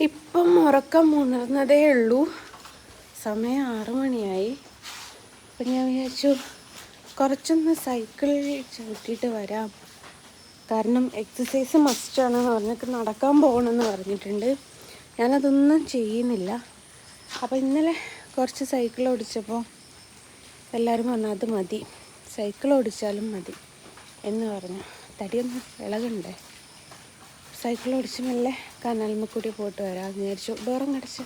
ഇപ്പം ഉറക്കം ഉണർന്നതേ ഉള്ളൂ. സമയം 6 മണിയായി. അപ്പം ഞാൻ വിചാരിച്ചു കുറച്ചൊന്ന് സൈക്കിൾ ചവിട്ടിയിട്ട് വരാം. കാരണം എക്സസൈസ് മസ്റ്റാണെന്ന് പറഞ്ഞിട്ട് നടക്കാൻ പോകണമെന്ന് പറഞ്ഞിട്ടുണ്ട്. ഞാനതൊന്നും ചെയ്യുന്നില്ല. അപ്പോൾ ഇന്നലെ കുറച്ച് സൈക്കിൾ ഓടിച്ചപ്പോൾ എല്ലാവരും പറഞ്ഞു അത് മതി, സൈക്കിൾ ഓടിച്ചാലും മതി എന്ന് പറഞ്ഞു. തടിയൊന്ന് ഇളകണ്ടേ. സൈക്കിൾ ഓടിച്ച് മെല്ലെ കനാൽമക്കൂടി പോയിട്ട് വരാം വിചാരിച്ചു. ഡോറും കടിച്ചു.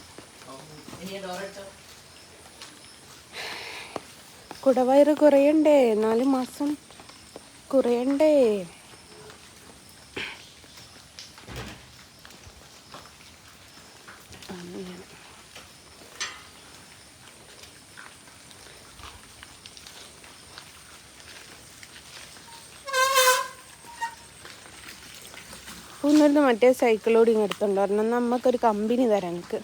കുടവയറ് കുറയണ്ടേ, 4 മാസം കുറയണ്ടേ. ഒന്നിട്ട് മറ്റേ സൈക്കിളോടി ഇങ്ങ് എടുത്തോണ്ട് വരണം. നമുക്കൊരു കമ്പനി തരാം എനിക്ക്.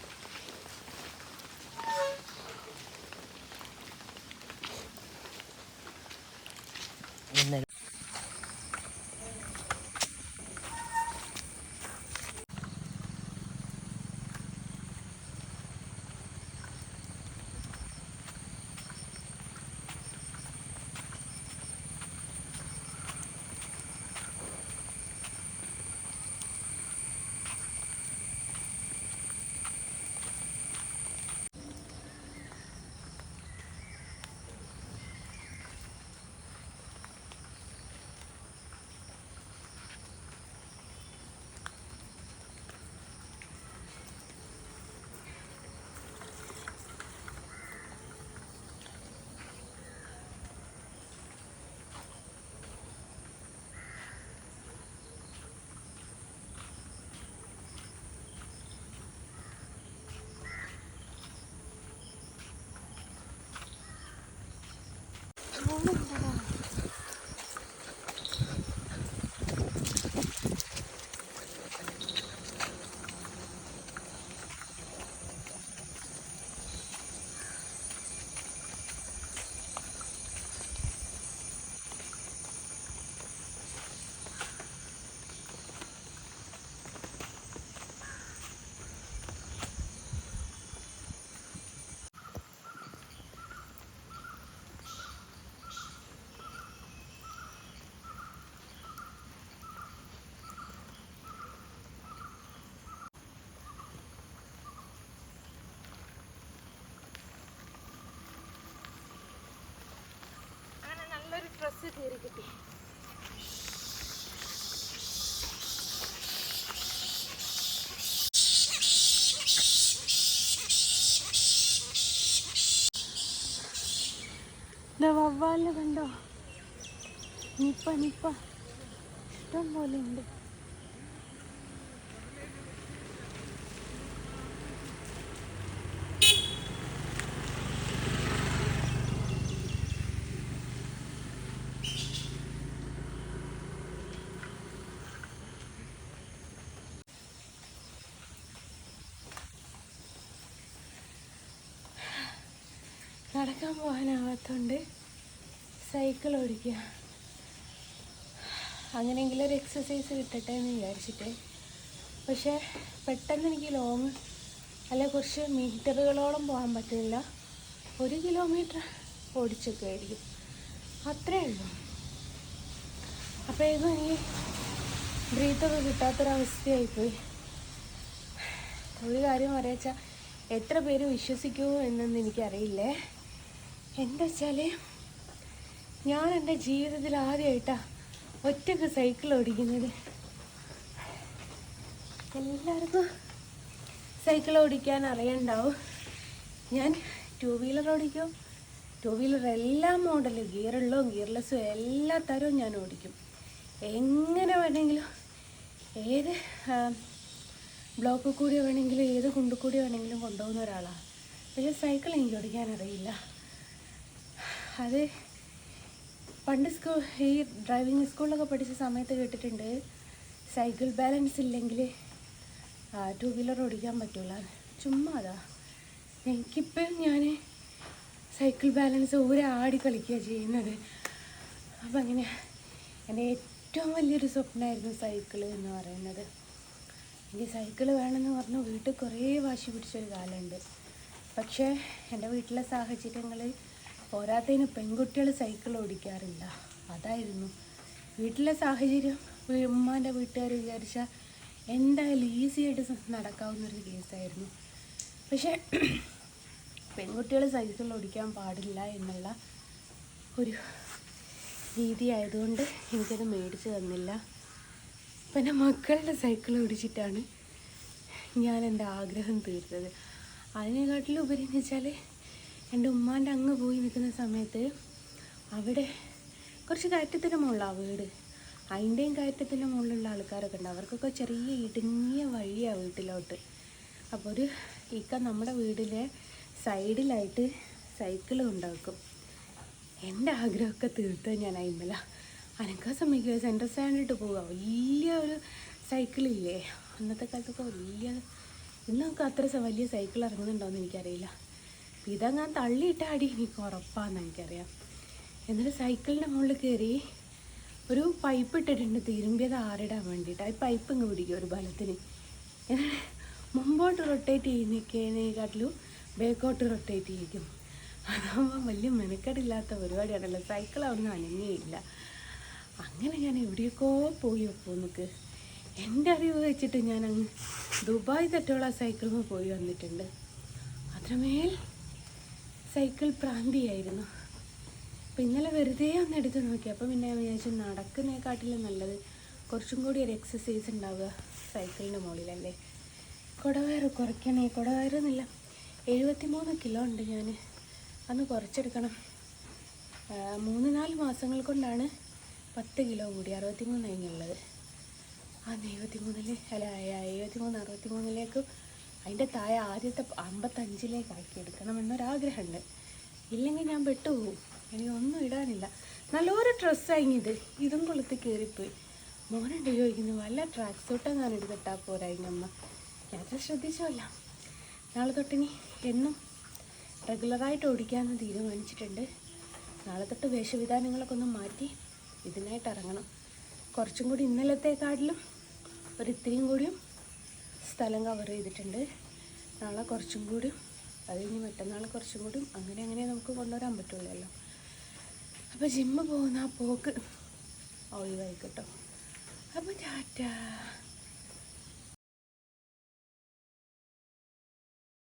നല്ലൊരു ഡ്രസ്സ് കയറി കിട്ടി. വവ്വാലിനെ കണ്ടോ? നിപ്പ ഇഷ്ടം പോലെ ഉണ്ട്. നടക്കാൻ പോകാനാവാത്തതുകൊണ്ട് സൈക്കിൾ ഓടിക്കുക. അങ്ങനെയെങ്കിലും ഒരു എക്സസൈസ് കിട്ടട്ടെ എന്ന് വിചാരിച്ചിട്ട്. പക്ഷേ പെട്ടെന്ന് എനിക്ക് ലോങ് അല്ലെ കുറച്ച് മീറ്ററുകളോളം പോകാൻ പറ്റില്ല. 1 കിലോമീറ്റർ ഓടിച്ചൊക്കെ ആയിരിക്കും, അത്രേ ഉള്ളൂ. അപ്പോഴേക്കും എനിക്ക് ബ്രീത്തൊക്കെ കിട്ടാത്തൊരവസ്ഥയായിപ്പോയി. ഒരു കാര്യം പറയാച്ചാൽ എത്ര പേര് വിശ്വസിക്കുമോ എന്നൊന്നും എനിക്കറിയില്ലേ. എന്താ വെച്ചാൽ ഞാൻ എൻ്റെ ജീവിതത്തിൽ ആദ്യമായിട്ടാണ് ഒറ്റക്ക് സൈക്കിൾ ഓടിക്കുന്നത്. എല്ലാവർക്കും സൈക്കിൾ ഓടിക്കാൻ അറിയണ്ടാവും. ഞാൻ 2 വീലർ ഓടിക്കും. 2 വീലർ എല്ലാ മോഡലും, ഗിയറുള്ളതും ഗിയർലെസ്സും എല്ലാ തരവും ഞാൻ ഓടിക്കും. എങ്ങനെ വേണമെങ്കിലും, ഏത് ബ്ലോക്കിൽ കൂടി വേണമെങ്കിലും, ഏത് കുണ്ടിൽ കൂടി വേണമെങ്കിലും കൊണ്ടുപോകുന്ന ഒരാളാണ്. പക്ഷേ സൈക്കിൾ എനിക്ക് ഓടിക്കാൻ അറിയില്ല. അത് പണ്ട് ഈ ഡ്രൈവിംഗ് സ്കൂളിലൊക്കെ പഠിച്ച സമയത്ത് കേട്ടിട്ടുണ്ട്, സൈക്കിൾ ബാലൻസ് ഇല്ലെങ്കിൽ 2 വീലർ ഓടിക്കാൻ പറ്റില്ല. ചുമ്മാ അതാ. എനിക്കിപ്പം ഞാൻ സൈക്കിൾ ബാലൻസ് ആടി കളിക്കുക ചെയ്യുന്നത്. അപ്പം അങ്ങനെ എൻ്റെ ഏറ്റവും വലിയൊരു സ്വപ്നമായിരുന്നു സൈക്കിൾ എന്ന് പറയുന്നത്. എനിക്ക് സൈക്കിൾ വേണമെന്ന് പറഞ്ഞു വീട്ടിൽ കുറേ വാശി പിടിച്ചൊരു കാലമുണ്ട്. പക്ഷേ എൻ്റെ വീട്ടിലെ സാഹചര്യങ്ങൾ പോരാത്തതിന് പെൺകുട്ടികൾ സൈക്കിൾ ഓടിക്കാറില്ല. അതായിരുന്നു വീട്ടിലെ സാഹചര്യം. ഉമ്മാൻ്റെ വീട്ടുകാർ വിചാരിച്ചാൽ എന്തായാലും ഈസി ആയിട്ട് നടക്കാവുന്നൊരു കേസായിരുന്നു. പക്ഷേ പെൺകുട്ടികൾ സൈക്കിൾ ഓടിക്കാൻ പാടില്ല എന്നുള്ള ഒരു രീതി ആയതുകൊണ്ട് എനിക്കത് മേടിച്ച് തന്നില്ല. പിന്നെ മക്കളുടെ സൈക്കിൾ ഓടിച്ചിട്ടാണ് ഞാൻ എൻ്റെ ആഗ്രഹം തീർത്തത്. അതിനെക്കാട്ടിലും ഉപരി എന്ന് വെച്ചാൽ എൻ്റെ ഉമ്മാൻ്റെ അങ്ങ് പോയി നിൽക്കുന്ന സമയത്ത് അവിടെ കുറച്ച് കയറ്റത്തിൻ്റെ മുകളിലാണ് വീട്. അതിൻ്റെയും കയറ്റത്തിൻ്റെ മുകളിലുള്ള ആൾക്കാരൊക്കെ ഉണ്ട്. അവർക്കൊക്കെ ചെറിയ ഇടുങ്ങിയ വഴിയാണ് വീട്ടിലോട്ട്. അപ്പോൾ ഒരു ഇക്ക നമ്മുടെ വീടിലെ സൈഡിലായിട്ട് സൈക്കിൾ കൊണ്ടുവെക്കും. എൻ്റെ ആഗ്രഹമൊക്കെ തീർത്തത് ഞാൻ അയിമല അനക്കാൻ സമ്മതിക്കുക. സെൻട്രൽ സ്റ്റാൻഡിട്ട് പോവുക. വലിയ ഒരു സൈക്കിളില്ലേ അന്നത്തെ കാലത്തൊക്കെ വലിയ. ഇന്നൊക്കെ അത്ര വലിയ സൈക്കിൾ ഇറങ്ങുന്നുണ്ടോയെന്ന് എനിക്കറിയില്ല. ഇതങ്ങാൻ തള്ളിയിട്ട അടി എനിക്ക് ഉറപ്പാണെന്ന് എനിക്കറിയാം. എന്നിട്ട് സൈക്കിളിൻ്റെ മുകളിൽ കയറി ഒരു പൈപ്പ് ഇട്ടിട്ടുണ്ട് തിരുമ്പിയത് ആറിടാൻ വേണ്ടിയിട്ട്. ആ പൈപ്പ് ഇങ്ങ് പിടിക്കും ഒരു ബലത്തിന്. എന്നിട്ട് മുമ്പോട്ട് റൊട്ടേറ്റ് ചെയ്യുന്നതിനെക്കാട്ടിലും ബാക്കോട്ട് റൊട്ടേറ്റ് ചെയ്യിക്കും. അതാകുമ്പോൾ വലിയ മെനക്കെടില്ലാത്ത പരിപാടിയാണല്ലോ. സൈക്കിൾ അവിടുന്ന് അനങ്ങിയില്ല. അങ്ങനെ ഞാൻ എവിടെയൊക്കെ പോയി വെപ്പോന്നൊക്കെ എൻ്റെ അറിവ് വെച്ചിട്ട് ഞാൻ അങ്ങ് ദുബായ് തെറ്റോളം സൈക്കിളിൽ പോയി വന്നിട്ടുണ്ട്. അത്രമേൽ സൈക്കിൾ പ്രാന്തിയായിരുന്നു. അപ്പം ഇന്നലെ വെറുതെ ഒന്ന് എടുത്ത് നോക്കി. അപ്പം പിന്നെ ഞാൻ വിചാരിച്ചു നടക്കുന്നതിനെക്കാട്ടിലും നല്ലത് കുറച്ചും കൂടി ഒരു എക്സസൈസ് ഉണ്ടാവുക സൈക്കിളിൻ്റെ മുകളിലല്ലേ. കുടവയറ് കുറയ്ക്കണേ. കുടവയറെന്നില്ല 73 കിലോ ഉണ്ട് ഞാൻ. അന്ന് കുറച്ചെടുക്കണം. 3-4 മാസങ്ങൾ കൊണ്ടാണ് 10 കിലോ കൂടി 63 കഴിഞ്ഞുള്ളത്. ആ 73 അല്ല 63-63 അതിൻ്റെ താഴെ ആദ്യത്തെ 55 ആക്കിയെടുക്കണമെന്നൊരാഗ്രഹമുണ്ട്. ഇല്ലെങ്കിൽ ഞാൻ പെട്ടുപോകും. എനിക്ക് ഒന്നും ഇടാനില്ല. നല്ലൊരു ഡ്രസ്സായിത്. ഇതും കൊളുത്ത് കയറിപ്പോയി. മോനുണ്ട് ചോദിക്കുന്നു വല്ല ട്രാക്ക് സൂട്ടാ ഞാൻ എടുത്തിട്ടാൽ പോരായിങ്ങമ്മ. ഞാനത് ശ്രദ്ധിച്ചോല്ല. നാളെ തൊട്ടിനി എന്നും റെഗുലറായിട്ട് ഓടിക്കാമെന്ന് തീരുമാനിച്ചിട്ടുണ്ട്. നാളെ തൊട്ട് വേഷവിധാനങ്ങളൊക്കെ ഒന്ന് മാറ്റി ഇതിനായിട്ട് ഇറങ്ങണം. കുറച്ചും കൂടി ഇന്നലത്തെക്കാട്ടിലും ഒരിത്തിരിയും കൂടിയും സ്ഥലം കവർ ചെയ്തിട്ടുണ്ട്. നാളെ കുറച്ചും കൂടിയും അത് കഴിഞ്ഞ് മറ്റന്നാൾ കുറച്ചും കൂടിയും അങ്ങനെ നമുക്ക് കൊണ്ടുവരാൻ പറ്റുള്ളല്ലോ. അപ്പോൾ ജിമ്മ് പോകുന്ന ആ പോക്ക് ഒഴിവായി കേട്ടോ. അപ്പോൾ ടാറ്റാ.